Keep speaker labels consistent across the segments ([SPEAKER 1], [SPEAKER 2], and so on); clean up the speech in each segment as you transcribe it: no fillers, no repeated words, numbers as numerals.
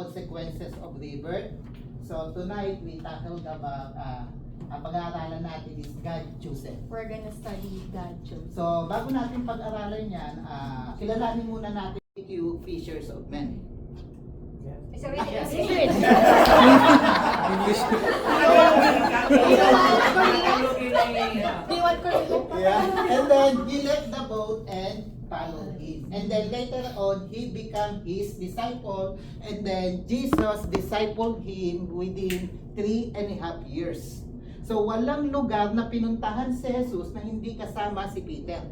[SPEAKER 1] consequences of rebirth. So tonight we tackled about ang pag-aaralan natin is God chosen.
[SPEAKER 2] We're gonna study God chosen.
[SPEAKER 1] So bago natin pag-aralan yan, kilalanin muna natin yung fishers of men.
[SPEAKER 2] Sorry,
[SPEAKER 1] Yes. Yeah. And then he left the boat and followed him. And then later on, he became his disciple. And then Jesus discipled him within 3.5 years. So walang lugar na pinuntahan si Jesus na hindi kasama si Peter.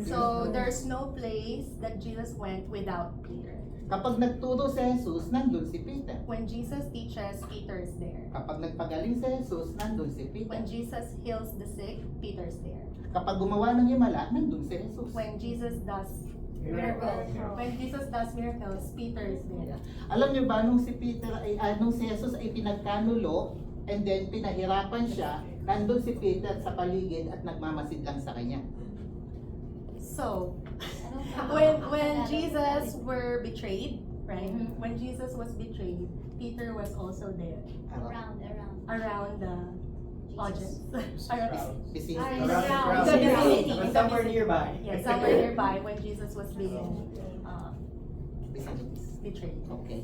[SPEAKER 2] So there's no place that Jesus went without Peter.
[SPEAKER 1] Kapag nagturo si Jesus, nandun si Peter.
[SPEAKER 2] When Jesus teaches, Peter's there.
[SPEAKER 1] Kapag nagpagaling si Jesus, nandun si Peter.
[SPEAKER 2] When Jesus heals the sick, Peter's there.
[SPEAKER 1] Kapag gumawa ng himala, nandun si Jesus.
[SPEAKER 2] When Jesus does miracles, Peter's there.
[SPEAKER 1] Alam niyo ba, nung si Peter ay, nung si Jesus ay pinagkanulo, and then pinahirapan siya, nandun si Peter sa paligid at nagmamasid lang sa kanya.
[SPEAKER 2] So, when Jesus were betrayed, right? When Jesus was betrayed, Peter was also there
[SPEAKER 3] Around.
[SPEAKER 2] around the audience. Around,
[SPEAKER 1] Busy.
[SPEAKER 3] Around.
[SPEAKER 2] the vicinity.
[SPEAKER 4] Somewhere nearby.
[SPEAKER 2] Yeah, somewhere nearby when Jesus was being
[SPEAKER 1] Busy.
[SPEAKER 2] betrayed.
[SPEAKER 1] Okay.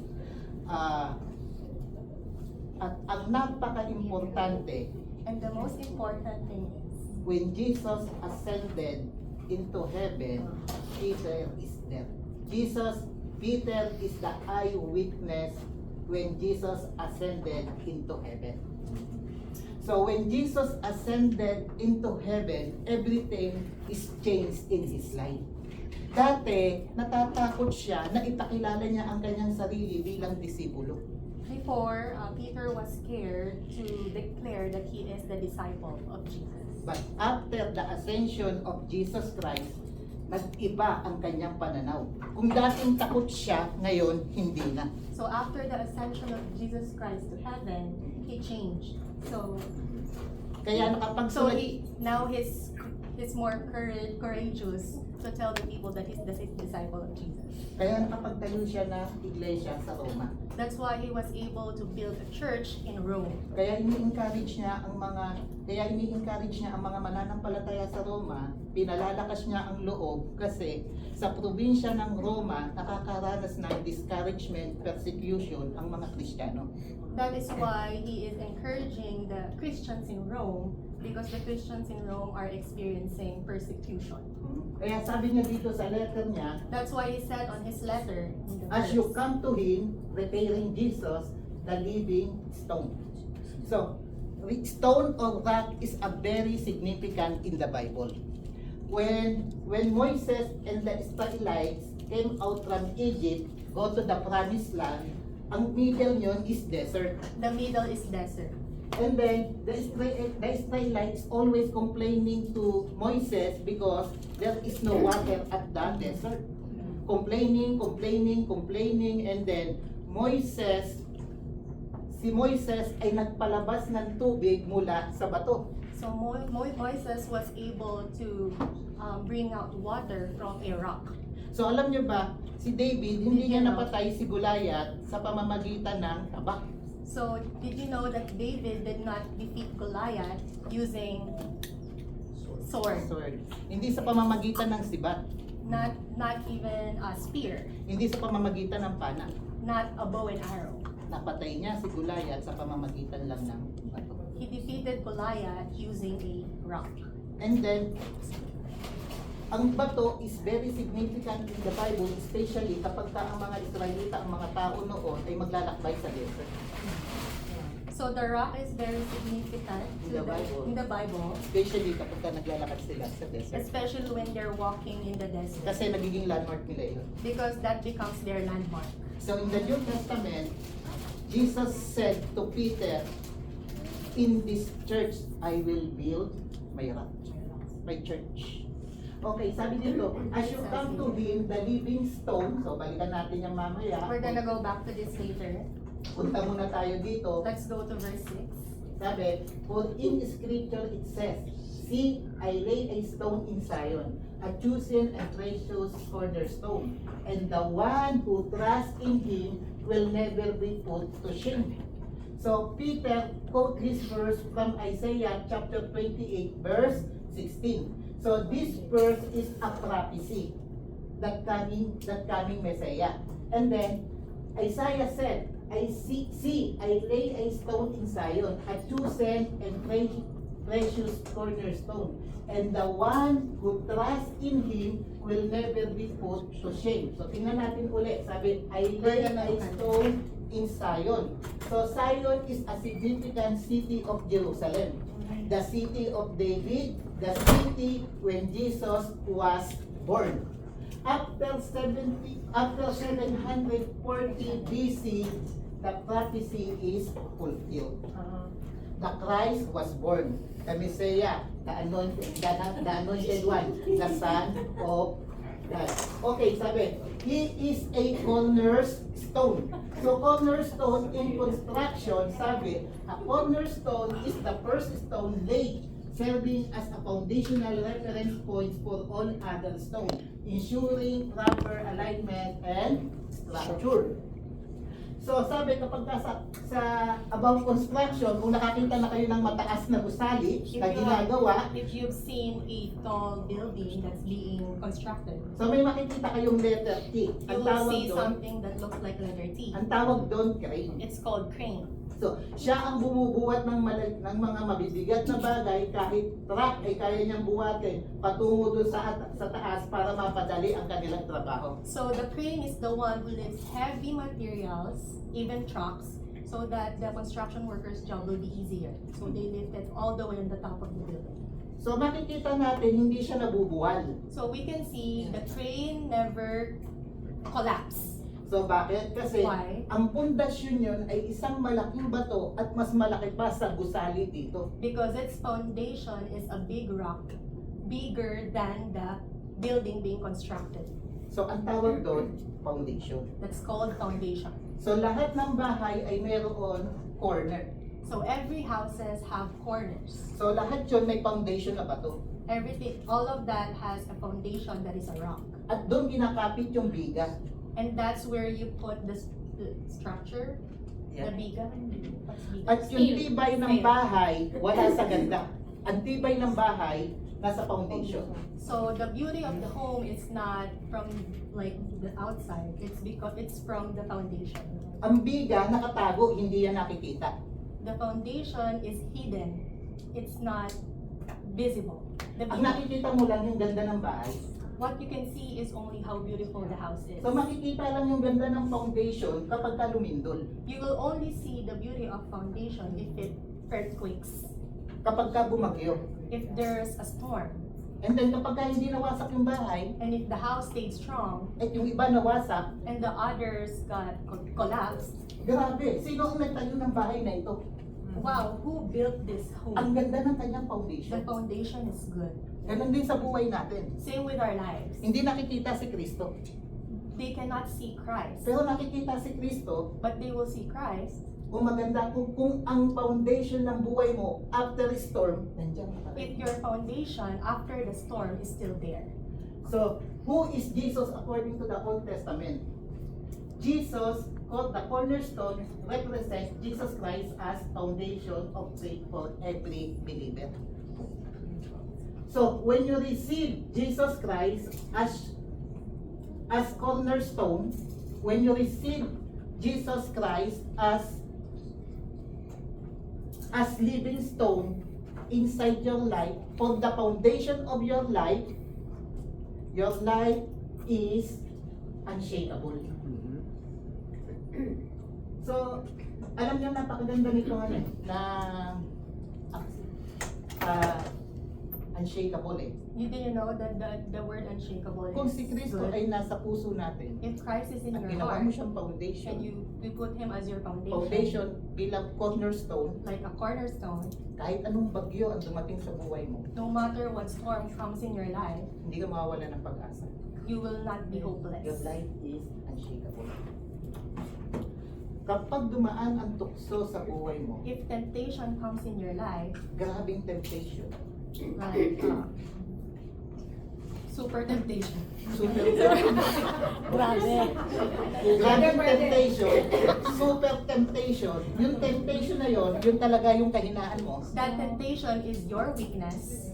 [SPEAKER 1] At ang napaka-importante,
[SPEAKER 2] And the most important thing is,
[SPEAKER 1] when Jesus ascended into heaven, Peter is there. Peter is the eyewitness when Jesus ascended into heaven. So when Jesus ascended into heaven, everything is changed in his life. Dati, natatakot siya na ipakilala niya ang kanyang sarili bilang disipulo.
[SPEAKER 2] before, Peter was scared to declare that he is the disciple of Jesus.
[SPEAKER 1] But after the ascension of Jesus Christ, nag-iba ang kanyang pananaw. Kung dating takot siya, ngayon hindi na.
[SPEAKER 2] So after the ascension of Jesus Christ to heaven, he changed. So
[SPEAKER 1] Kaya nakapagsulat,
[SPEAKER 2] now he's more courageous to tell the people that he's the disciple of Jesus.
[SPEAKER 1] kaya nakapagtayo siya na iglesia sa Roma.
[SPEAKER 2] That's why he was able to build a church in Rome.
[SPEAKER 1] Kaya ini-encourage niya ang mga mananampalataya sa Roma, pinalalakas niya ang loob kasi sa probinsya ng Roma nakakaranas ng discouragement, persecution ang mga Kristiyano.
[SPEAKER 2] That is why he is encouraging the Christians in Rome, because the Christians in Rome are experiencing persecution.
[SPEAKER 1] Kaya sabi niya dito sa letter niya,
[SPEAKER 2] That's why he said on his letter, in the
[SPEAKER 1] as you
[SPEAKER 2] verse,
[SPEAKER 1] come to him, preparing Jesus, the living stone. So, stone or rock is a very significant in the Bible. When Moses and the Israelites came out from Egypt, go to the promised land, ang middle nyon is desert.
[SPEAKER 2] the middle is desert.
[SPEAKER 1] And then, the Israelites always complaining to Moses because there is no water at the desert. Complaining, and then si Moises ay nagpalabas ng tubig mula sa bato.
[SPEAKER 2] So Moses was able to bring out water from a rock.
[SPEAKER 1] So alam nyo ba, si David, hindi
[SPEAKER 2] Did you
[SPEAKER 1] niya
[SPEAKER 2] know?
[SPEAKER 1] napatay si Goliath sa pamamagitan ng tabak.
[SPEAKER 2] So did you know that David did not defeat Goliath using sword,
[SPEAKER 1] Hindi sa pamamagitan ng sibat.
[SPEAKER 2] not even a spear,
[SPEAKER 1] Hindi sa pamamagitan ng pana.
[SPEAKER 2] not a bow and arrow?
[SPEAKER 1] Napatay niya si Goliath sa pamamagitan lang ng bato.
[SPEAKER 2] He defeated Goliath using a rock.
[SPEAKER 1] And then, ang bato is very significant in the Bible, especially kapag ang mga Israelita, ang mga tao noon ay maglalakbay sa desert.
[SPEAKER 2] So the rock is very significant
[SPEAKER 1] In the Bible.
[SPEAKER 2] in the Bible,
[SPEAKER 1] Especially kapag naglalakad sila sa desert.
[SPEAKER 2] especially when they're walking in the desert,
[SPEAKER 1] Kasi nagiging landmark nila yun.
[SPEAKER 2] because that becomes their landmark.
[SPEAKER 1] So in the New Testament, Jesus said to Peter, in this church I will build my rock, my church. Okay, sabi dito, as you come to him, the living stone, so balikan natin yung mamaya.
[SPEAKER 2] We're gonna go back to this later.
[SPEAKER 1] Punta muna tayo dito.
[SPEAKER 2] Let's go to verse 6.
[SPEAKER 1] Sabi, for in scripture it says, see, I lay a stone in Zion, a chosen and precious cornerstone, and the one who trusts in him will never be put to shame. So Peter quote this verse from Isaiah chapter 28 verse 16. So this verse is a prophecy that coming Messiah. And then Isaiah said, I see, I lay a stone in Zion, a chosen and precious cornerstone. And the one who trusts in Him will never be put to shame. So tingnan natin ulit. Sabi, I lay a stone in Zion. So Zion is a significant city of Jerusalem. The city of David, the city when Jesus was born. After 740 BC, the prophecy is fulfilled. The Christ was born, the Messiah, the anointed one, the Son of God. Okay, sabi, He is a cornerstone. So cornerstone in construction, sabi, a cornerstone is the first stone laid, serving as a foundational reference point for all other stones, ensuring proper alignment and structure. So sabi kapag sa about construction, kung nakakita na kayo ng mataas na gusali na ginagawa,
[SPEAKER 2] If you've seen a tall building that's being constructed,
[SPEAKER 1] so may makikita kayong letter T.
[SPEAKER 2] you
[SPEAKER 1] Ang
[SPEAKER 2] will
[SPEAKER 1] tawag
[SPEAKER 2] see
[SPEAKER 1] doon,
[SPEAKER 2] something that looks like letter T.
[SPEAKER 1] ang tawag doon crane.
[SPEAKER 2] It's called crane.
[SPEAKER 1] So, siya ang bumubuhat ng mga mabibigat na bagay kahit truck ay kaya niyang buhatin patungo doon sa taas para mapadali ang kanilang trabaho.
[SPEAKER 2] So the crane is the one who lifts heavy materials, even trucks, so that the construction workers' job will be easier. So they lift it all the way on the top of the building.
[SPEAKER 1] So, makikita natin hindi siya nabubuwal.
[SPEAKER 2] So we can see the crane never collapse.
[SPEAKER 1] So, bakit? Kasi
[SPEAKER 2] Why?
[SPEAKER 1] ang pundasyon yun ay isang malaking bato at mas malaki pa sa gusali dito.
[SPEAKER 2] Because its foundation is a big rock, bigger than the building being constructed.
[SPEAKER 1] So, ang tawag doon, foundation.
[SPEAKER 2] That's called foundation.
[SPEAKER 1] So, lahat ng bahay ay mayroon corner.
[SPEAKER 2] So every houses have corners.
[SPEAKER 1] So, lahat yun may foundation na bato.
[SPEAKER 2] Everything, all of that has a foundation that is a rock.
[SPEAKER 1] At doon kinakapit yung biga.
[SPEAKER 2] And that's where you put the structure, the biga. What's biga?
[SPEAKER 1] At yung
[SPEAKER 2] Steel.
[SPEAKER 1] tibay ng
[SPEAKER 2] Steel.
[SPEAKER 1] bahay, wala sa ganda. Ang tibay ng bahay, nasa foundation.
[SPEAKER 2] So the beauty of the home is not from like the outside. It's because it's from the foundation.
[SPEAKER 1] Ang biga, nakatago, hindi yan nakikita.
[SPEAKER 2] The foundation is hidden. It's not visible. The
[SPEAKER 1] Ang
[SPEAKER 2] biga,
[SPEAKER 1] nakikita mo lang yung ganda ng bahay.
[SPEAKER 2] what you can see is only how beautiful the house is.
[SPEAKER 1] So makikita lang yung ganda ng foundation kapag ka lumindol.
[SPEAKER 2] You will only see the beauty of foundation if it earthquakes,
[SPEAKER 1] Kapag ka bumagyo.
[SPEAKER 2] if there's a storm,
[SPEAKER 1] And then kapag ka hindi nawasak yung bahay,
[SPEAKER 2] and if the house stayed strong
[SPEAKER 1] at yung iba nawasak,
[SPEAKER 2] and the others got collapsed.
[SPEAKER 1] grabe, sino ang nagtayo ng bahay na ito?
[SPEAKER 2] Wow, who built this
[SPEAKER 1] Ang
[SPEAKER 2] home?
[SPEAKER 1] ganda ng kanyang
[SPEAKER 2] The
[SPEAKER 1] foundation.
[SPEAKER 2] foundation is good.
[SPEAKER 1] Ganon din sa buhay natin.
[SPEAKER 2] Same with our lives.
[SPEAKER 1] Hindi nakikita si Kristo.
[SPEAKER 2] They cannot see Christ,
[SPEAKER 1] Pero nakikita si Kristo
[SPEAKER 2] but they will see Christ
[SPEAKER 1] kung maganda, kung ang foundation ng buhay mo after storm, nandiyan ka pa rin.
[SPEAKER 2] if your foundation after the storm is still there.
[SPEAKER 1] So, who is Jesus according to the Old Testament? Jesus, called the cornerstone, represents Jesus Christ as foundation of faith for every believer. So, when you receive Jesus Christ as cornerstone, when you receive Jesus Christ as living stone inside your life, for the foundation of your life is unshakable. So, alam niyo, napakaganda nito ano na unshakable eh.
[SPEAKER 2] You didn't know that the word unshakable
[SPEAKER 1] Kung
[SPEAKER 2] is
[SPEAKER 1] si Kristo
[SPEAKER 2] good.
[SPEAKER 1] ay nasa puso natin,
[SPEAKER 2] If Christ is in
[SPEAKER 1] at
[SPEAKER 2] your
[SPEAKER 1] ginawa
[SPEAKER 2] heart
[SPEAKER 1] mo siyang foundation,
[SPEAKER 2] and you put him as your
[SPEAKER 1] foundation bilang cornerstone,
[SPEAKER 2] like a cornerstone,
[SPEAKER 1] kahit anong bagyo ang dumating sa buhay mo,
[SPEAKER 2] no matter what storm comes in your life,
[SPEAKER 1] hindi ka mawawala ng pag-asa.
[SPEAKER 2] you will not be
[SPEAKER 1] Your
[SPEAKER 2] hopeless.
[SPEAKER 1] life is unshakable. Kapag dumaan ang tukso sa buhay mo,
[SPEAKER 2] If temptation comes in your life,
[SPEAKER 1] grabing temptation.
[SPEAKER 2] like super temptation,
[SPEAKER 1] Super
[SPEAKER 3] Grabe.
[SPEAKER 1] Grabing temptation, super temptation. Yung temptation na yon, yun talaga yung kahinaan mo.
[SPEAKER 2] That temptation is your weakness.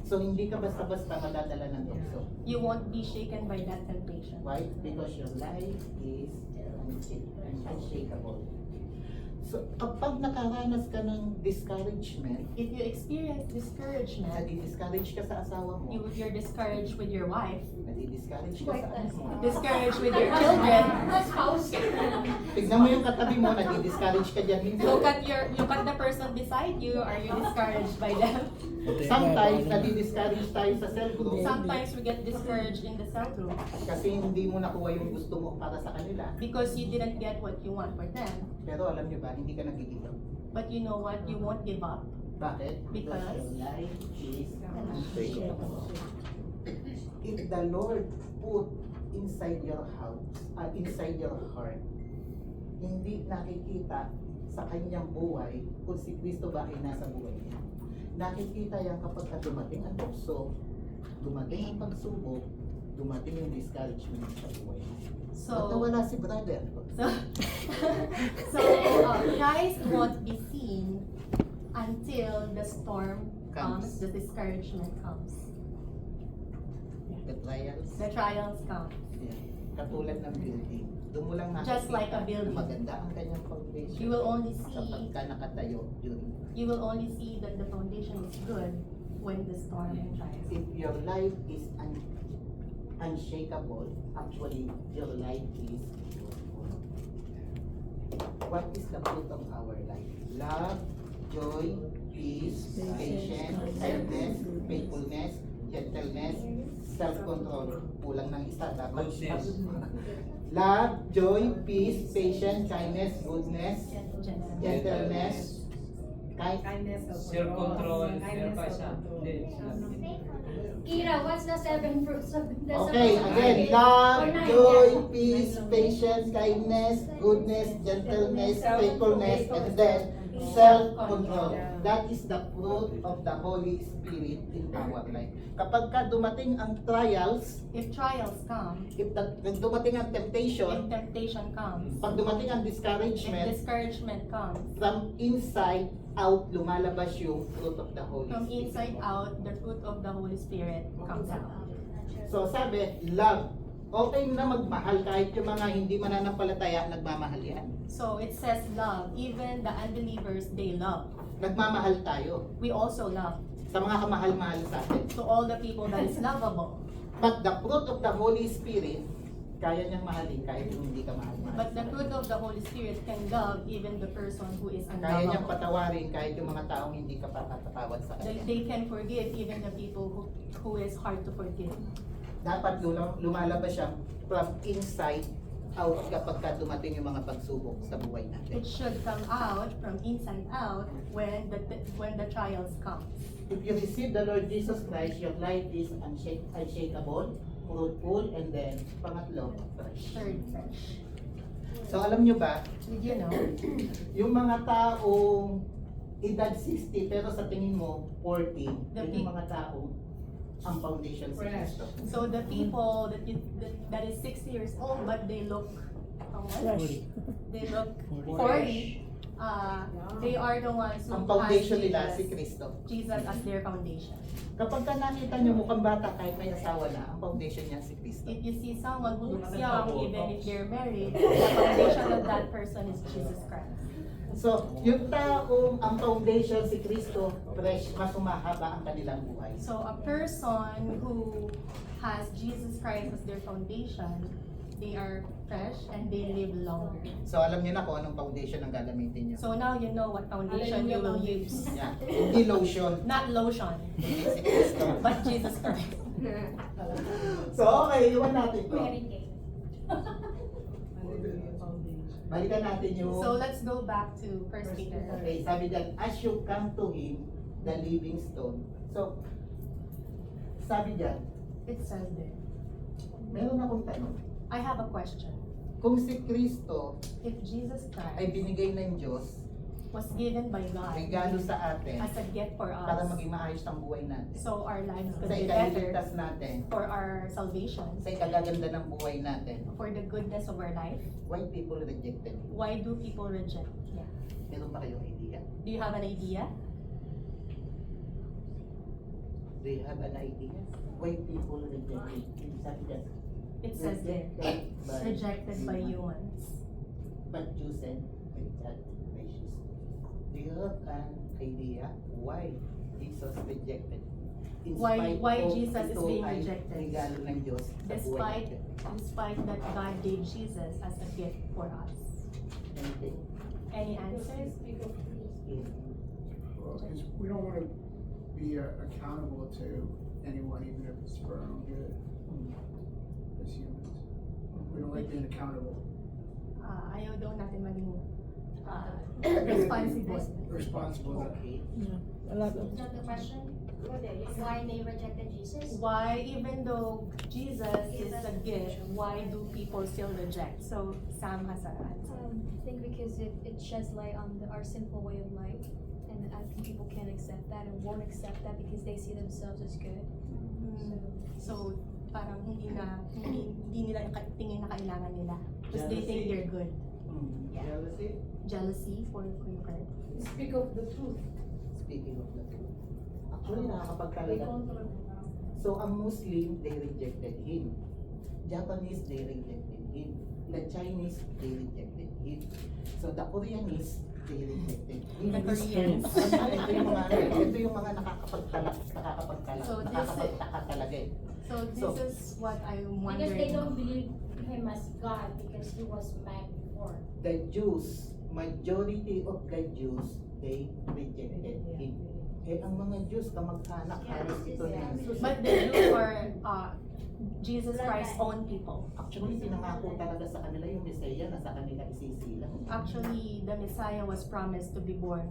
[SPEAKER 1] So hindi ka basta-basta madadala ng tukso.
[SPEAKER 2] You won't be shaken by that temptation.
[SPEAKER 1] Why? Because your life is unshakable. So kapag nakaranas ka ng discouragement,
[SPEAKER 2] If you experience discouragement,
[SPEAKER 1] nadi-discourage ka sa asawa mo,
[SPEAKER 2] you're discouraged with your wife,
[SPEAKER 1] nadi-discourage ka sa anak mo.
[SPEAKER 2] discouraged with your children.
[SPEAKER 1] Tignan mo yung katabi mo, nadi-discourage ka dyan minsan.
[SPEAKER 2] Look at the person beside you. Are you discouraged by them?
[SPEAKER 1] Sometimes, nadi-discourage tayo sa cell group
[SPEAKER 2] Sometimes we get discouraged in the cell group
[SPEAKER 1] kasi hindi mo nakuha yung gusto mo para sa kanila.
[SPEAKER 2] because you didn't get what you want for them.
[SPEAKER 1] Pero alam nyo ba, hindi ka nagiging.
[SPEAKER 2] But you know what? You won't give up.
[SPEAKER 1] Bakit?
[SPEAKER 2] Because?
[SPEAKER 1] your life is unshakable. If the Lord put inside your house, inside your heart, hindi nakikita sa kanyang buhay kung si Kristo ba ay nasa buhay niya. Nakikita yan kapag dumating ang tukso, dumating ang pagsubok, dumating yung discouragement sa buhay.
[SPEAKER 2] So,
[SPEAKER 1] Wala si brother.
[SPEAKER 2] so Christ won't be seen until the storm comes, the discouragement comes,
[SPEAKER 1] The trials,
[SPEAKER 2] the trials come.
[SPEAKER 1] yeah. Katulad ng building. Doon mo lang nakikita
[SPEAKER 2] Just like a building.
[SPEAKER 1] na maganda ang kanyang foundation.
[SPEAKER 2] You will only
[SPEAKER 1] Kapag
[SPEAKER 2] see
[SPEAKER 1] ka nakatayo during.
[SPEAKER 2] you will only see that the foundation is good when the storm and trials.
[SPEAKER 1] If your life is unshakable, actually your life is. What is the fruit of our life? Love, joy, peace, patience, kindness, faithfulness, gentleness, self-control. Kulang ng isa. Dapat love, joy, peace, patience, kindness, goodness, gentleness,
[SPEAKER 4] Self-control,
[SPEAKER 5] Kira, what's the 7 fruits of the
[SPEAKER 1] Okay, again, love, joy, peace, patience, kindness, goodness, gentleness, faithfulness, and then self-control. That is the fruit of the Holy Spirit in our life. Kapag ka dumating ang trials,
[SPEAKER 2] If trials come,
[SPEAKER 1] if dumating ang
[SPEAKER 2] if
[SPEAKER 1] temptation,
[SPEAKER 2] temptation comes,
[SPEAKER 1] pag dumating ang
[SPEAKER 2] if
[SPEAKER 1] discouragement,
[SPEAKER 2] discouragement comes,
[SPEAKER 1] from inside out lumalabas yung fruit of the Holy
[SPEAKER 2] from
[SPEAKER 1] Spirit.
[SPEAKER 2] inside out, the fruit of the Holy Spirit comes out.
[SPEAKER 1] So sabi, love. Okay na magmahal kahit yung mga hindi mananampalataya, nagmamahal yan.
[SPEAKER 2] So it says love. Even the unbelievers, they love.
[SPEAKER 1] Nagmamahal tayo
[SPEAKER 2] We also love.
[SPEAKER 1] sa mga kamahal-mahal sa atin.
[SPEAKER 2] To all the people that is lovable.
[SPEAKER 1] But the fruit of the Holy Spirit, kaya niyang mahalin kahit yung hindi ka mahal-mahal.
[SPEAKER 2] But the fruit of the Holy Spirit can love even the person who is
[SPEAKER 1] Kaya niyang
[SPEAKER 2] unlovable.
[SPEAKER 1] patawarin kahit yung mga taong hindi ka patatawad sa
[SPEAKER 2] They,
[SPEAKER 1] kanya.
[SPEAKER 2] they can forgive even the people who is hard to forgive.
[SPEAKER 1] Dapat lumalabas siya from inside out kapag ka dumating yung mga pagsubok sa buhay natin.
[SPEAKER 2] It should come out from inside out when the trials come.
[SPEAKER 1] If you receive the Lord Jesus Christ, your life is unshakable, fruitful, and then pangatlo, fresh.
[SPEAKER 2] Third, fresh.
[SPEAKER 1] So alam nyo ba,
[SPEAKER 2] Did you know?
[SPEAKER 1] yung mga taong edad 60 pero sa tingin mo 40, yun yung mga taong ang foundation sa Kristo.
[SPEAKER 2] So the people that is 60 years old but they look how much? They look 40. They are the ones who
[SPEAKER 1] Ang foundation
[SPEAKER 2] has
[SPEAKER 1] nila si Kristo.
[SPEAKER 2] Jesus as their foundation.
[SPEAKER 1] Kapag ka nakita nyo mukhang bata kahit may asawa na, ang foundation niya si Kristo.
[SPEAKER 2] If you see someone who looks young, even if they're married, the foundation of that person is Jesus Christ.
[SPEAKER 1] So, yung taong ang foundation si Kristo, fresh, mas humahaba ang kanilang buhay.
[SPEAKER 2] So a person who has Jesus Christ as their foundation, they are fresh and they live longer.
[SPEAKER 1] So, alam niyo na kung anong foundation ang gagamitin niyo.
[SPEAKER 2] So now you know what foundation you will use.
[SPEAKER 1] Yeah. Hindi lotion,
[SPEAKER 2] Not lotion,
[SPEAKER 1] hindi si Kristo.
[SPEAKER 2] but Jesus Christ.
[SPEAKER 1] So, okay, iwan natin to.
[SPEAKER 5] Mary Kay.
[SPEAKER 1] Balikan natin yung...
[SPEAKER 2] So let's go back to 1 Peter.
[SPEAKER 1] Okay, sabi dyan, as you come to Him, the living stone. So, sabi dyan,
[SPEAKER 2] It says there.
[SPEAKER 1] meron akong tanong.
[SPEAKER 2] I have a question.
[SPEAKER 1] Kung si Kristo
[SPEAKER 2] If Jesus
[SPEAKER 1] ay
[SPEAKER 2] Christ
[SPEAKER 1] binigay ng Diyos
[SPEAKER 2] was given by God
[SPEAKER 1] regalo sa atin
[SPEAKER 2] as a gift for
[SPEAKER 1] para
[SPEAKER 2] us.
[SPEAKER 1] maging maayos ang buhay natin.
[SPEAKER 2] So our lives could
[SPEAKER 1] Sa
[SPEAKER 2] be better
[SPEAKER 1] ikaliligtas natin,
[SPEAKER 2] for our salvation,
[SPEAKER 1] sa ikagaganda ng buhay natin.
[SPEAKER 2] for the goodness of our life.
[SPEAKER 1] Why people rejected you?
[SPEAKER 2] Why do people reject? Yeah.
[SPEAKER 1] Meron ba kayong idea?
[SPEAKER 2] Do you have an idea?
[SPEAKER 1] Do you have an idea? Why people rejected you? Sabi that,
[SPEAKER 2] It says there, rejected by humans.
[SPEAKER 1] But you said, rejected by Jesus. Do you have an idea why Jesus rejected? In spite
[SPEAKER 2] Why
[SPEAKER 1] of
[SPEAKER 2] Jesus is
[SPEAKER 1] ito
[SPEAKER 2] being
[SPEAKER 1] ay
[SPEAKER 2] rejected?
[SPEAKER 1] regalo ng Diyos sa buhay natin.
[SPEAKER 2] Despite that God gave Jesus as a gift for us.
[SPEAKER 1] Anything?
[SPEAKER 2] Any answers?
[SPEAKER 1] Yes.
[SPEAKER 4] Well, 'cause we don't want to be accountable to anyone, even if it's for our own good, as humans. We don't like being accountable,
[SPEAKER 2] Ayaw daw natin maging responsible.
[SPEAKER 4] responsible.
[SPEAKER 1] Okay.
[SPEAKER 3] A lot of
[SPEAKER 5] Is that the question? Why they rejected Jesus?
[SPEAKER 2] Why, even though Jesus is a gift, why do people still reject? So Sam has an answer.
[SPEAKER 6] I think because it sheds light on our sinful way of life, and I think people can't accept that and won't accept that because they see themselves as good.
[SPEAKER 2] So parang hindi nila tingin na kailangan nila. Because they think they're good. Yeah.
[SPEAKER 1] Jealousy?
[SPEAKER 2] Jealousy for your part.
[SPEAKER 7] Speak of the truth.
[SPEAKER 1] Speaking of the truth. Actually, nakakapagtalaga. So, ang Muslim, they rejected him. Japanese, they rejected him. The Chinese, they rejected him. So, the Koreanese, they rejected him.
[SPEAKER 2] The Koreans.
[SPEAKER 1] Ito yung mga nakakapagtaka
[SPEAKER 2] So, this is-
[SPEAKER 1] nakakapagtaka talaga eh.
[SPEAKER 2] So this
[SPEAKER 1] So-
[SPEAKER 2] is what I'm
[SPEAKER 5] Because they don't
[SPEAKER 2] wondering.
[SPEAKER 5] believe him as God because he was man before.
[SPEAKER 1] The Jews, majority of the Jews, they rejected him. Eh, ang mga Jews, kamag-anak, halos ito na Jesus.
[SPEAKER 2] But the Jews were Jesus Christ's own people.
[SPEAKER 1] Actually, pinangako talaga sa kanila yung Messiah na sa kanila isisilang.
[SPEAKER 2] Actually, the Messiah was promised to be born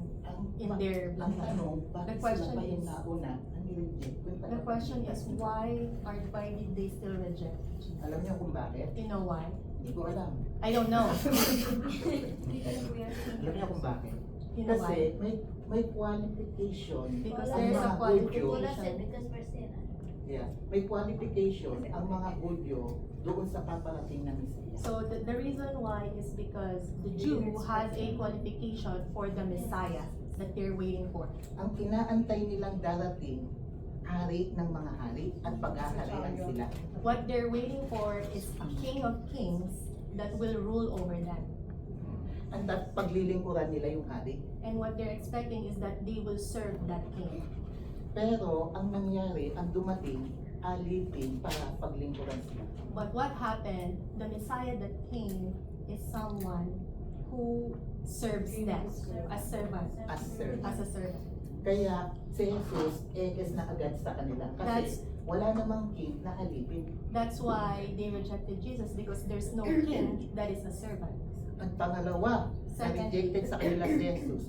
[SPEAKER 2] in their
[SPEAKER 1] Ang
[SPEAKER 2] bloodline.
[SPEAKER 1] tanong, bakit
[SPEAKER 2] The question
[SPEAKER 1] sila pa yung
[SPEAKER 2] is-
[SPEAKER 1] nauna ang nireject?
[SPEAKER 2] The question is why did they still reject?
[SPEAKER 1] Alam niyo kung bakit?
[SPEAKER 2] You know why?
[SPEAKER 1] Hindi ko alam.
[SPEAKER 2] I don't know.
[SPEAKER 1] Alam niyo kung bakit?
[SPEAKER 2] You know
[SPEAKER 1] Kasi
[SPEAKER 2] why?
[SPEAKER 1] may qualification
[SPEAKER 2] Because
[SPEAKER 1] ang
[SPEAKER 2] there's a
[SPEAKER 1] mga Hudyo.
[SPEAKER 2] qualification.
[SPEAKER 5] Because we're sinner.
[SPEAKER 1] Yeah, may qualification ang mga Hudyo doon sa paparating na Messiah.
[SPEAKER 2] So the reason why is because the Jew has a qualification for the Messiah that they're waiting for.
[SPEAKER 1] Ang inaantay nilang darating, hari ng mga hari at paghaharian sila.
[SPEAKER 2] What they're waiting for is a King of Kings that will rule over them.
[SPEAKER 1] Ang paglilingkuran nila yung hari.
[SPEAKER 2] And what they're expecting is that they will serve that king.
[SPEAKER 1] Pero ang nangyari, ang dumating, alipin para paglingkuran sila.
[SPEAKER 2] But what happened, the Messiah that came is someone who serves them as servant,
[SPEAKER 1] As servant.
[SPEAKER 2] as a servant.
[SPEAKER 1] Kaya si Jesus, ekes na agad sa kanila. Kasi wala namang king na alipin.
[SPEAKER 2] That's why they rejected Jesus, because there's no king that is a servant.
[SPEAKER 1] Ang pangalawa, na rejected sa kanila si Jesus.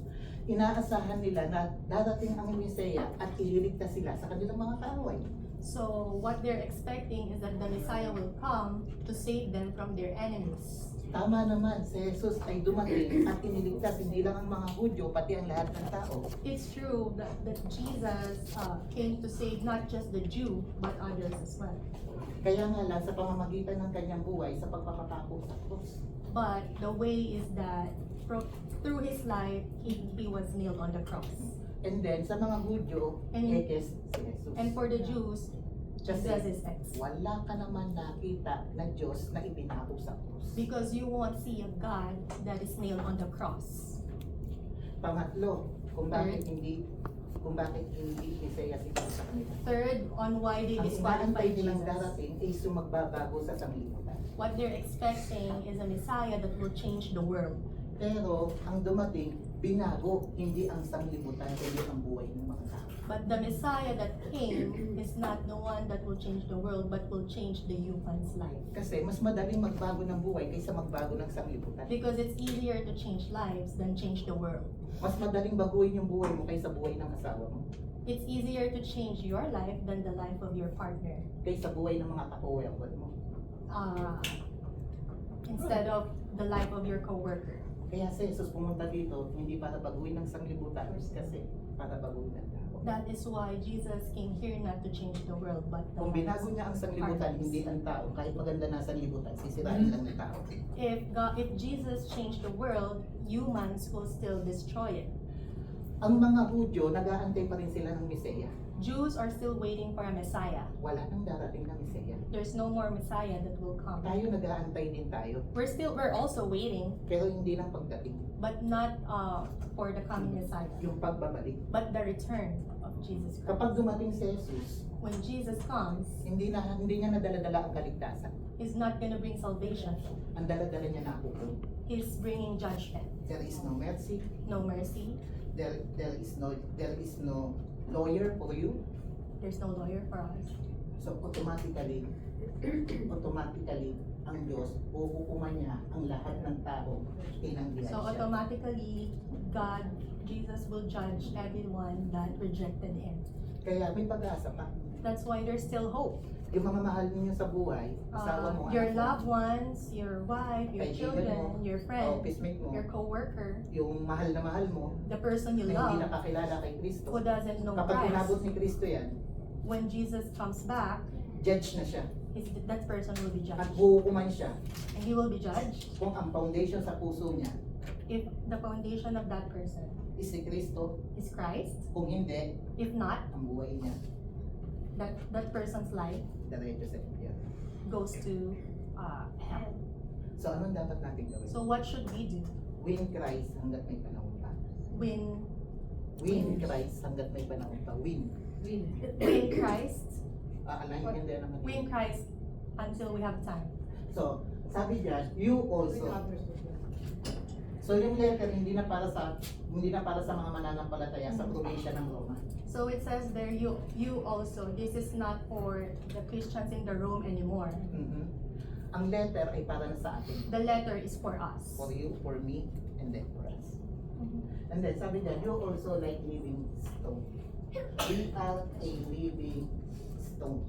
[SPEAKER 1] Inaasahan nila na darating ang Messiah at ililigtas sila sa kanilang mga kaaway.
[SPEAKER 2] So what they're expecting is that the Messiah will come to save them from their enemies.
[SPEAKER 1] Tama naman, si Jesus ay dumating at iniligtas hindi lang ang mga Hudyo, pati ang lahat ng tao.
[SPEAKER 2] It's true that Jesus came to save not just the Jew, but others as well.
[SPEAKER 1] Kaya nga lang sa pamamagitan ng kanyang buhay sa pagpapapako sa krus.
[SPEAKER 2] But the way is that through his life, he was nailed on the cross.
[SPEAKER 1] And then sa mga Hudyo,
[SPEAKER 2] And-
[SPEAKER 1] ekes si Jesus.
[SPEAKER 2] And for the Jews,
[SPEAKER 1] Kasi
[SPEAKER 2] Jesus is X.
[SPEAKER 1] wala ka naman nakita na Diyos na ipinako sa krus.
[SPEAKER 2] Because you won't see a God that is nailed on the cross.
[SPEAKER 1] Pangatlo, kung bakit hindi Messiah si Jesus sa kanila.
[SPEAKER 2] Third, on why they
[SPEAKER 1] Ang
[SPEAKER 2] disqualified
[SPEAKER 1] inaantay nilang
[SPEAKER 2] Jesus.
[SPEAKER 1] darating is yung magbabago sa sanglibutan.
[SPEAKER 2] What they're expecting is a Messiah that will change the world.
[SPEAKER 1] Pero ang dumating, binago, hindi ang sanglibutan, kundi ang buhay ng mga tao.
[SPEAKER 2] But the Messiah that came is not the one that will change the world, but will change the human's life.
[SPEAKER 1] Kasi mas madaling magbago ng buhay kaysa magbago ng sanglibutan.
[SPEAKER 2] Because it's easier to change lives than change the world.
[SPEAKER 1] Mas madaling baguhin yung buhay mo kaysa buhay ng asawa mo.
[SPEAKER 2] It's easier to change your life than the life of your partner.
[SPEAKER 1] Kaysa buhay ng mga ka-coworker mo.
[SPEAKER 2] Instead of the life of your coworker.
[SPEAKER 1] Kaya si Jesus pumunta dito, hindi para baguhin ng sanglibutan, kasi para baguhin ng tao.
[SPEAKER 2] That is why Jesus came here not to change the world, but the
[SPEAKER 1] Kung binago
[SPEAKER 2] lives.
[SPEAKER 1] niya ang sanglibutan, hindi ang tao, kahit maganda na ang sanglibutan, sisirain lang ng tao.
[SPEAKER 2] If Jesus changed the world, humans will still destroy it.
[SPEAKER 1] Ang mga Hudyo, nag-aantay pa rin sila ng Mesaya.
[SPEAKER 2] Jews are still waiting for a Messiah.
[SPEAKER 1] Wala nang darating na Mesaya.
[SPEAKER 2] There's no more Messiah that will come.
[SPEAKER 1] Tayo nag-aantay din tayo,
[SPEAKER 2] We're also waiting,
[SPEAKER 1] pero hindi ng pagdating.
[SPEAKER 2] but not for the coming Messiah,
[SPEAKER 1] Yung pagbabalik.
[SPEAKER 2] but the return of Jesus Christ.
[SPEAKER 1] Kapag dumating si Jesus,
[SPEAKER 2] When Jesus comes,
[SPEAKER 1] hindi niya nadala-dala ang kaligtasan.
[SPEAKER 2] He's not gonna bring salvation.
[SPEAKER 1] Ang dala-dala niya na hukom.
[SPEAKER 2] He's bringing judgment.
[SPEAKER 1] There is no mercy.
[SPEAKER 2] No mercy.
[SPEAKER 1] There is no lawyer for you.
[SPEAKER 2] There's no lawyer for us.
[SPEAKER 1] So automatically, ang Diyos, hukuman niya ang lahat ng tao tinanggihan
[SPEAKER 2] So
[SPEAKER 1] siya.
[SPEAKER 2] automatically, Jesus will judge everyone that rejected Him.
[SPEAKER 1] Kaya may pag-asa pa.
[SPEAKER 2] That's why there's still hope.
[SPEAKER 1] Yung mga mahal ninyo sa buhay, asawa mo,
[SPEAKER 2] Your
[SPEAKER 1] anak mo,
[SPEAKER 2] loved ones, your wife, your
[SPEAKER 1] Kaibigan
[SPEAKER 2] children,
[SPEAKER 1] mo,
[SPEAKER 2] your
[SPEAKER 1] o
[SPEAKER 2] friend,
[SPEAKER 1] pismate mo,
[SPEAKER 2] your co-worker,
[SPEAKER 1] yung mahal na mahal mo,
[SPEAKER 2] the person you
[SPEAKER 1] na hindi
[SPEAKER 2] love,
[SPEAKER 1] nakakilala kay Kristo.
[SPEAKER 2] who doesn't know
[SPEAKER 1] Kapag inabot
[SPEAKER 2] Christ,
[SPEAKER 1] ni Kristo yan,
[SPEAKER 2] when Jesus comes back,
[SPEAKER 1] judge na siya.
[SPEAKER 2] that person will be
[SPEAKER 1] At
[SPEAKER 2] judged.
[SPEAKER 1] hukuman siya
[SPEAKER 2] And he will be judged
[SPEAKER 1] kung ang foundation sa puso niya
[SPEAKER 2] if the foundation of that person
[SPEAKER 1] is si Kristo.
[SPEAKER 2] is Christ.
[SPEAKER 1] Kung hindi,
[SPEAKER 2] If not,
[SPEAKER 1] ang buhay niya,
[SPEAKER 2] that person's life
[SPEAKER 1] diretso sa impyerno.
[SPEAKER 2] goes to hell.
[SPEAKER 1] So anong dapat natin gawin?
[SPEAKER 2] So what should we do?
[SPEAKER 1] Win Christ hanggat may panahon pa.
[SPEAKER 2] Win
[SPEAKER 1] Christ hanggat may panahon pa. Win.
[SPEAKER 2] Christ.
[SPEAKER 1] Aalahin din naman.
[SPEAKER 2] Win Christ until we have time.
[SPEAKER 1] So, sabi diyan, you also. So yung letter hindi na para sa mga mananampalataya sa probinsya ng Roma.
[SPEAKER 2] So it says there, you also, this is not for the Christians in the Rome anymore.
[SPEAKER 1] Mhm. Ang letter ay para na sa atin.
[SPEAKER 2] The letter is for us.
[SPEAKER 1] For you, for me, and then for us. And then sabi niya, you also like living stone. We are a living stone.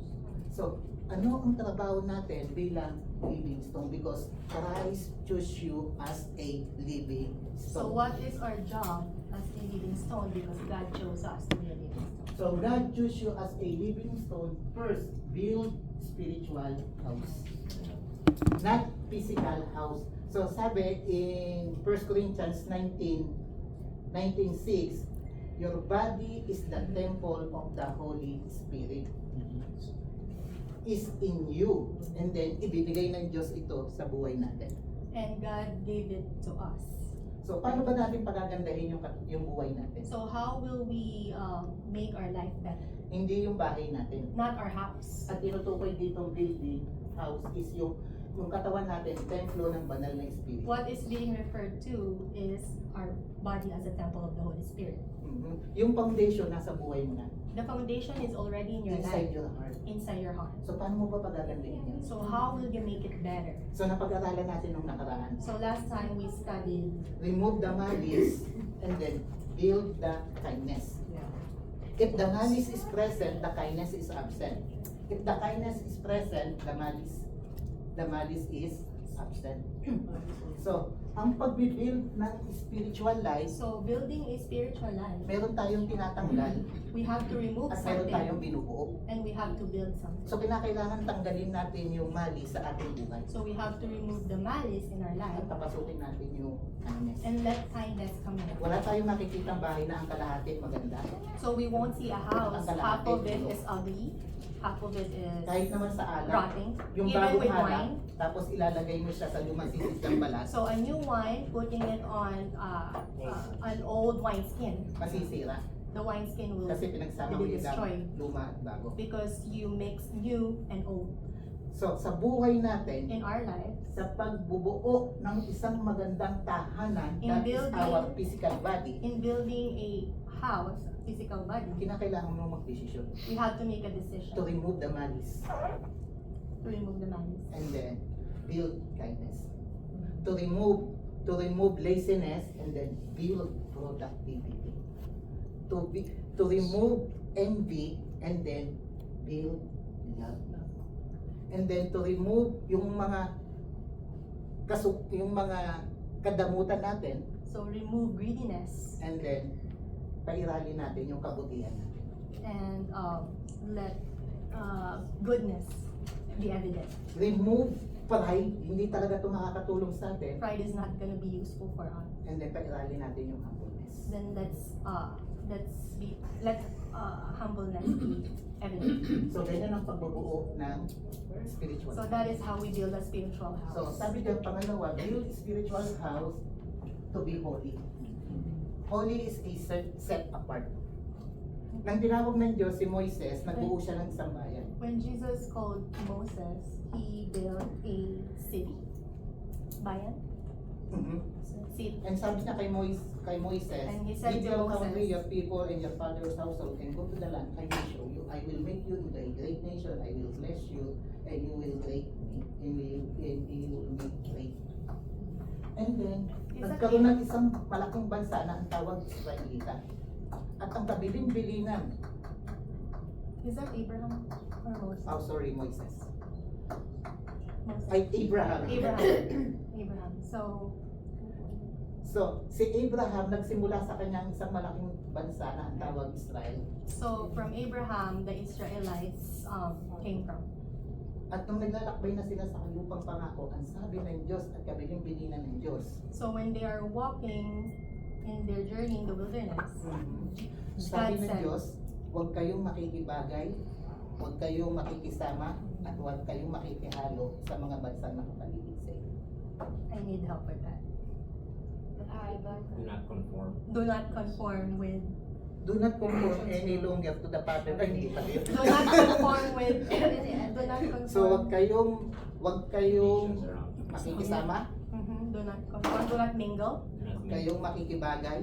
[SPEAKER 1] So, ano ang trabaho natin bilang living stone? Because Christ chose you as a living
[SPEAKER 2] So
[SPEAKER 1] stone.
[SPEAKER 2] what is our job as a living stone? Because God chose us to be a living stone.
[SPEAKER 1] So God chose you as a living stone. First, build spiritual house. Not physical house. So sabi in 1 Corinthians 19:6, your body is the temple of the Holy Spirit. Is in you. And then, ibibigay ng Diyos ito sa buhay natin.
[SPEAKER 2] And God gave it to us.
[SPEAKER 1] So, paano ba natin pagagandahin yung buhay natin?
[SPEAKER 2] So how will we make our life better?
[SPEAKER 1] Hindi yung bahay natin.
[SPEAKER 2] Not our house.
[SPEAKER 1] At tinutukoy ditong building, house, is yung katawan natin, templo ng banal na Espiritu.
[SPEAKER 2] What is being referred to is our body as a temple of the Holy Spirit.
[SPEAKER 1] Mhm. Yung foundation nasa buhay mo na.
[SPEAKER 2] The foundation is already in your
[SPEAKER 1] Inside
[SPEAKER 2] life,
[SPEAKER 1] your heart.
[SPEAKER 2] inside your heart.
[SPEAKER 1] So, paano mo pa pagagandahin yan?
[SPEAKER 2] So how will you make it better?
[SPEAKER 1] So, napag-aralan natin nung nakaraan.
[SPEAKER 2] So last time we studied,
[SPEAKER 1] Remove the malice and then build the kindness. If the malice is present, the kindness is absent. If the kindness is present, the malice is absent. So, ang pag-build ng spiritual life,
[SPEAKER 2] so building a spiritual life,
[SPEAKER 1] meron tayong tinatanggal
[SPEAKER 2] we have to remove
[SPEAKER 1] at meron tayong
[SPEAKER 2] something
[SPEAKER 1] binubuo.
[SPEAKER 2] and we have to build something.
[SPEAKER 1] So, kinakailangan tanggalin natin yung malice sa ating buhay.
[SPEAKER 2] So we have to remove the malice in our life
[SPEAKER 1] At papasukin natin yung kindness.
[SPEAKER 2] and let kindness come in.
[SPEAKER 1] Wala tayong makikitang bahay na ang kalahati maganda.
[SPEAKER 2] So we won't see a house, half of it is ugly, half of it is
[SPEAKER 1] Kahit naman sa alak,
[SPEAKER 2] rotting,
[SPEAKER 1] yung
[SPEAKER 2] even
[SPEAKER 1] bagong
[SPEAKER 2] with
[SPEAKER 1] alak,
[SPEAKER 2] wine.
[SPEAKER 1] tapos ilalagay mo siya sa lumang sisis ng balat,
[SPEAKER 2] So a new wine, putting it on an old wineskin,
[SPEAKER 1] masisira.
[SPEAKER 2] the wineskin will
[SPEAKER 1] Kasi pinagsama mo
[SPEAKER 2] be
[SPEAKER 1] yung
[SPEAKER 2] destroyed
[SPEAKER 1] luma at bago.
[SPEAKER 2] because you mix new and old.
[SPEAKER 1] So, sa buhay natin,
[SPEAKER 2] In our lives,
[SPEAKER 1] sa pagbubuo ng isang magandang tahanan,
[SPEAKER 2] In
[SPEAKER 1] that is
[SPEAKER 2] building-
[SPEAKER 1] our physical body,
[SPEAKER 2] in building a house, physical body,
[SPEAKER 1] kinakailangan mo magdesisyon
[SPEAKER 2] we have to make a
[SPEAKER 1] to
[SPEAKER 2] decision
[SPEAKER 1] remove the malice
[SPEAKER 2] to remove the malice.
[SPEAKER 1] and then build kindness. To remove laziness and then build productivity. To remove envy and then build love. And then to remove yung mga kadamutan natin,
[SPEAKER 2] So remove greediness
[SPEAKER 1] and then pairali natin yung kabutihan natin.
[SPEAKER 2] and let goodness be evident.
[SPEAKER 1] Remove pride, hindi talaga ito makakatulong sa atin,
[SPEAKER 2] Pride is not gonna be useful for us.
[SPEAKER 1] and then pairali natin yung humbleness.
[SPEAKER 2] Then let humbleness be evident.
[SPEAKER 1] So, ganyan ang pagbubuo ng spiritual
[SPEAKER 2] So
[SPEAKER 1] house.
[SPEAKER 2] that is how we build a spiritual
[SPEAKER 1] So,
[SPEAKER 2] house.
[SPEAKER 1] sabi dyan, pangalawa, build spiritual house to be holy. Holy is a set apart. Nang tinawag ng Diyos si Moises, nagbuo siya ng isang bayan.
[SPEAKER 2] When Jesus called Moses, he built a city. Bayan? City.
[SPEAKER 1] And sabi niya kay Moises,
[SPEAKER 2] And he said
[SPEAKER 1] leave
[SPEAKER 2] to
[SPEAKER 1] your
[SPEAKER 2] Moses,
[SPEAKER 1] country, your people, and your father's household, and go to the land I will show you. I will make you into a great nation. I will bless you, and you will great me, and you will make great. And then,
[SPEAKER 2] Is that
[SPEAKER 1] nagkaroon ng isang malaking bansa na ang tawag Israelita. At ang kabilin-bilinan,
[SPEAKER 2] Is that Abraham or Moses?
[SPEAKER 1] sorry, Moises.
[SPEAKER 2] Moses.
[SPEAKER 1] Ay, Abraham.
[SPEAKER 2] Abraham.
[SPEAKER 1] So, si Abraham nagsimula sa kanyang isang malaking bansa na ang tawag Israel.
[SPEAKER 2] So from Abraham, the Israelites came from.
[SPEAKER 1] At nung naglalakbay na sila sa lupang pangako, ang sabi ng Diyos at kabilin-bilinan ng Diyos,
[SPEAKER 2] So when they are walking in their journey in the wilderness,
[SPEAKER 1] sabi
[SPEAKER 2] God
[SPEAKER 1] ng
[SPEAKER 2] said,
[SPEAKER 1] Diyos, huwag kayong makikibagay, huwag kayong makikisama, at huwag kayong makikihalo sa mga bansang nakapaligid sa inyo.
[SPEAKER 2] I need help with that.
[SPEAKER 7] Do not conform.
[SPEAKER 2] Do not conform with.
[SPEAKER 1] Do not conform any longer to the pattern. Ay, hindi pa yun.
[SPEAKER 2] Do not conform with. Do not conform.
[SPEAKER 1] So, huwag kayong
[SPEAKER 7] Nations around.
[SPEAKER 1] makikisama,
[SPEAKER 2] Do not conform. Do not mingle.
[SPEAKER 7] Do not
[SPEAKER 1] huwag kayong makikibagay.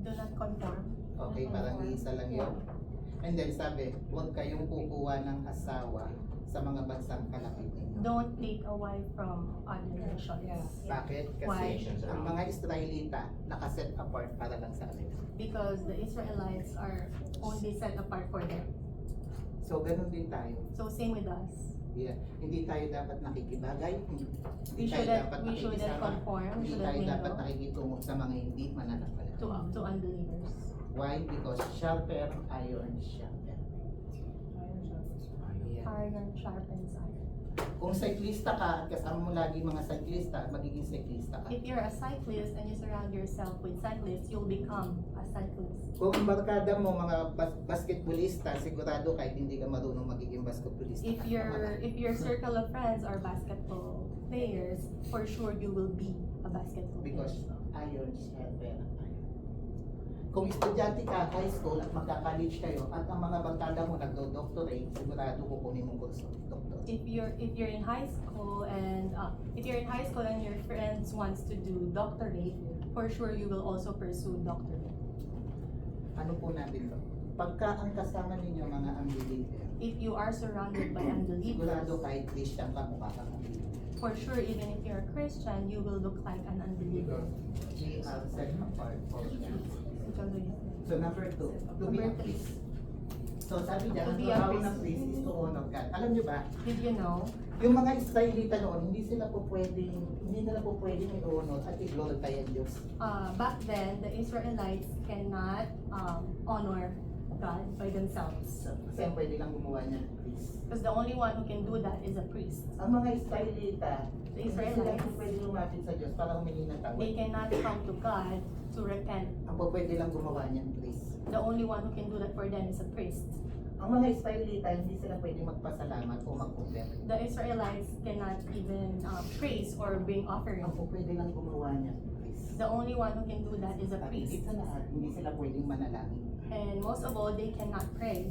[SPEAKER 2] Do not conform.
[SPEAKER 1] Okay, parang isa lang yun. And then sabi, huwag kayong kukuha ng asawa sa mga bansang kalapit ninyo.
[SPEAKER 2] Don't take a wife from other nations.
[SPEAKER 1] Bakit?
[SPEAKER 2] Why?
[SPEAKER 1] Kasi ang mga Israelita nakaset apart para lang sa kanila.
[SPEAKER 2] Because the Israelites are only set apart for them.
[SPEAKER 1] So, ganun din tayo.
[SPEAKER 2] So same with us.
[SPEAKER 1] Yeah. Hindi tayo dapat nakikibagay.
[SPEAKER 2] We
[SPEAKER 1] Hindi tayo dapat
[SPEAKER 2] shouldn't
[SPEAKER 1] nakikisama.
[SPEAKER 2] conform. We
[SPEAKER 1] Hindi
[SPEAKER 2] shouldn't
[SPEAKER 1] tayo dapat
[SPEAKER 2] mingle
[SPEAKER 1] nakikitungo sa mga hindi mananampalataya.
[SPEAKER 2] to unbelievers.
[SPEAKER 1] Why? Because sharper iron sharper. Yeah.
[SPEAKER 2] Iron sharpens iron.
[SPEAKER 1] Kung cyclista ka at kasama mo lagi mga cyclista, magiging cyclista ka.
[SPEAKER 2] If you're a cyclist and you surround yourself with cyclists, you'll become a cyclist.
[SPEAKER 1] Kung ang barkada mo mga basketballista, sigurado kahit hindi ka marunong magiging basketballista.
[SPEAKER 2] If your circle of friends are basketball players, for sure you will be a basketball
[SPEAKER 1] Because
[SPEAKER 2] player.
[SPEAKER 1] iron sharper iron. Kung estudyante ka, high school at magka-college kayo at ang mga barkada mo nagdo-doctorate, sigurado kukunin mong kurso doctor.
[SPEAKER 2] If you're in high school and your friends wants to do doctorate, for sure you will also pursue doctorate.
[SPEAKER 1] Ano po natin to? Pagka ang kasama ninyo mga unbeliever,
[SPEAKER 2] If you are surrounded by unbelievers,
[SPEAKER 1] sigurado kahit Christian ka, mukha kang unbeliever.
[SPEAKER 2] for sure even if you're a Christian, you will look like an unbeliever.
[SPEAKER 1] Because we are set apart for God.
[SPEAKER 2] Because of
[SPEAKER 1] So number 2, to be a priest. So sabi dyan,
[SPEAKER 2] To
[SPEAKER 1] ang
[SPEAKER 2] be a
[SPEAKER 1] trabaho
[SPEAKER 2] priest.
[SPEAKER 1] ng priest is to honor God. Alam nyo ba,
[SPEAKER 2] Did you know?
[SPEAKER 1] yung mga Israelita noon, hindi nila po pwedeng i-honor at i-glorify ang Diyos.
[SPEAKER 2] Back then, the Israelites cannot honor God by themselves.
[SPEAKER 1] Kasi ang pwede lang gumawa niya ng priest.
[SPEAKER 2] Because the only one who can do that is a priest.
[SPEAKER 1] Ang mga Israelita,
[SPEAKER 2] The
[SPEAKER 1] hindi sila
[SPEAKER 2] Israelites,
[SPEAKER 1] po pwede lumapit sa Diyos para humingi ng tawad.
[SPEAKER 2] they cannot come to God to repent.
[SPEAKER 1] Ang po pwede lang gumawa niya ng priest.
[SPEAKER 2] The only one who can do that for them is a priest.
[SPEAKER 1] Ang mga Israelita, hindi sila pwede magpasalamat o mag-convert.
[SPEAKER 2] The Israelites cannot even praise or bring
[SPEAKER 1] Ang
[SPEAKER 2] offerings.
[SPEAKER 1] po pwede lang gumawa niya ng priest.
[SPEAKER 2] The only one who can do that is a
[SPEAKER 1] At higit
[SPEAKER 2] priest.
[SPEAKER 1] sa lahat, hindi sila pwedeng manalangin.
[SPEAKER 2] And most of all, they cannot pray.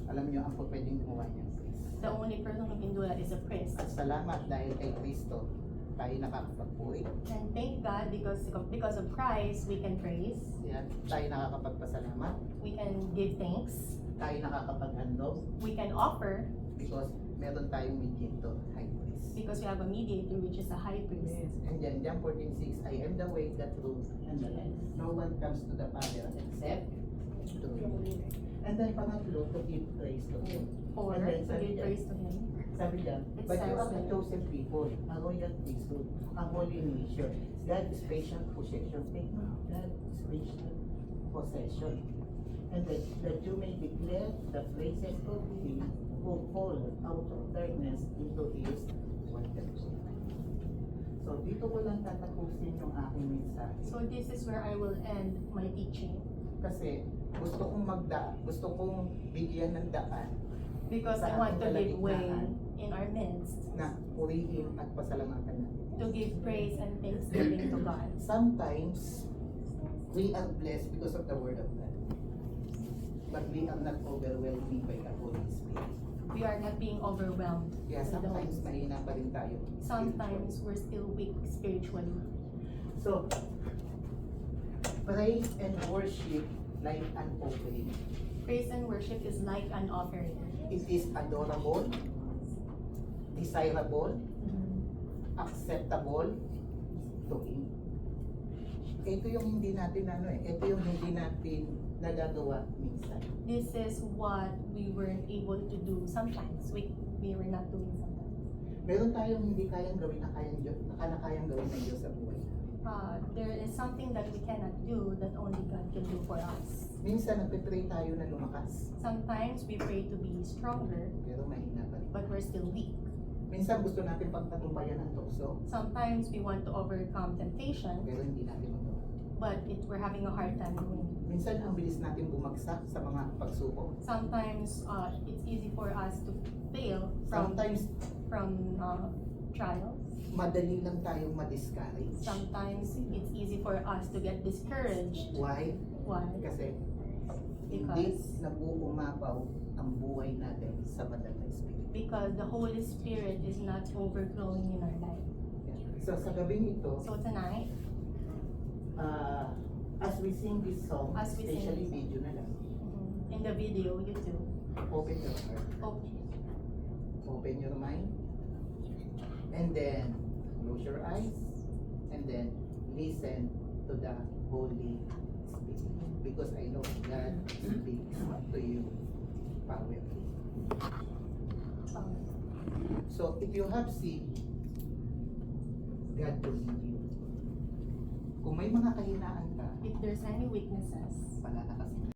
[SPEAKER 1] Alam niyo, ang po pwedeng gumawa niya ng priest.
[SPEAKER 2] The only person who can do that is a priest.
[SPEAKER 1] At salamat dahil kay Kristo, tayo nakakapagpuri.
[SPEAKER 2] And thank God because of Christ, we can praise,
[SPEAKER 1] Yan, tayo nakakapagpasalamat,
[SPEAKER 2] we can give thanks,
[SPEAKER 1] tayo nakakapaghandog,
[SPEAKER 2] we can offer
[SPEAKER 1] because meron tayong mediator, high priest.
[SPEAKER 2] because we have a mediator which is a high priest.
[SPEAKER 1] And then, John 14:6, I am the way, the truth, and the life. No one comes to the Father except True. And then pangatlo, to give praise to Him.
[SPEAKER 2] Or
[SPEAKER 1] And then
[SPEAKER 2] to
[SPEAKER 1] sabi
[SPEAKER 2] give
[SPEAKER 1] niya-
[SPEAKER 2] praise to Him.
[SPEAKER 1] Sabi niya,
[SPEAKER 2] It
[SPEAKER 1] but you
[SPEAKER 2] says
[SPEAKER 1] are a
[SPEAKER 2] that-
[SPEAKER 1] chosen people, a royal priesthood, a holy nation, God's special possession. Take note, God's special possession. And that you may declare the praises of Him who called out of darkness into His wonderful light. So dito ko lang tatapusin yung aking mensahe.
[SPEAKER 2] So this is where I will end my teaching.
[SPEAKER 1] Kasi gusto kong bigyan ng daan
[SPEAKER 2] Because I
[SPEAKER 1] Sa
[SPEAKER 2] want to
[SPEAKER 1] ating
[SPEAKER 2] give way
[SPEAKER 1] kalagitnaan.
[SPEAKER 2] in our midst
[SPEAKER 1] na purihin at pasalamatan natin.
[SPEAKER 2] to give praise and thanksgiving to God.
[SPEAKER 1] Sometimes we are blessed because of the word of God. But we are not overwhelmed by the Holy Spirit.
[SPEAKER 2] We are not being overwhelmed.
[SPEAKER 1] Yeah,
[SPEAKER 2] with the
[SPEAKER 1] sometimes
[SPEAKER 2] Holy Spirit.
[SPEAKER 1] mahina pa rin tayo.
[SPEAKER 2] Sometimes we're still weak spiritually.
[SPEAKER 1] So, praise and worship like an offering.
[SPEAKER 2] Praise and worship is like an offering.
[SPEAKER 1] It is adorable, desirable, acceptable to Him. Ito yung hindi natin ito yung hindi natin nagagawa minsan.
[SPEAKER 2] This is what we weren't able to do sometimes. We were not doing sometimes.
[SPEAKER 1] Meron tayong hindi kayang gawin na kayang gawin ng Diyos sa buhay.
[SPEAKER 2] There is something that we cannot do that only God can do for us.
[SPEAKER 1] Minsan nagpe-pray tayo na lumakas,
[SPEAKER 2] Sometimes we pray to be stronger,
[SPEAKER 1] pero mahina pa rin.
[SPEAKER 2] but we're still weak.
[SPEAKER 1] Minsan gusto natin pagtagumpayan ng tukso,
[SPEAKER 2] Sometimes we want to overcome temptation,
[SPEAKER 1] pero hindi natin magawa.
[SPEAKER 2] but we're having a hard time doing it.
[SPEAKER 1] Minsan ang bilis natin bumagsak sa mga pagsubok.
[SPEAKER 2] Sometimes it's easy for us to fail from
[SPEAKER 1] Sometimes
[SPEAKER 2] trials.
[SPEAKER 1] madali lang tayong ma-discourage.
[SPEAKER 2] Sometimes it's easy for us to get discouraged.
[SPEAKER 1] Why?
[SPEAKER 2] Why?
[SPEAKER 1] Kasi hindi
[SPEAKER 2] Because
[SPEAKER 1] nag-uumapaw ang buhay natin sa banal na Espiritu.
[SPEAKER 2] because the Holy Spirit is not overflowing in our life.
[SPEAKER 1] So sa gabing ito,
[SPEAKER 2] So tonight,
[SPEAKER 1] as we sing this song,
[SPEAKER 2] As we sing
[SPEAKER 1] especially
[SPEAKER 2] this
[SPEAKER 1] video na lang,
[SPEAKER 2] in the video, you too.
[SPEAKER 1] open your heart,
[SPEAKER 2] Okay.
[SPEAKER 1] open your mind, and then close your eyes, and then listen to the Holy Spirit. Because I know God speaks to you powerfully. So if you have sinned, God will lead you. Kung may mga kahinaan ka,
[SPEAKER 2] If there's any weaknesses,
[SPEAKER 1] palalakas mo.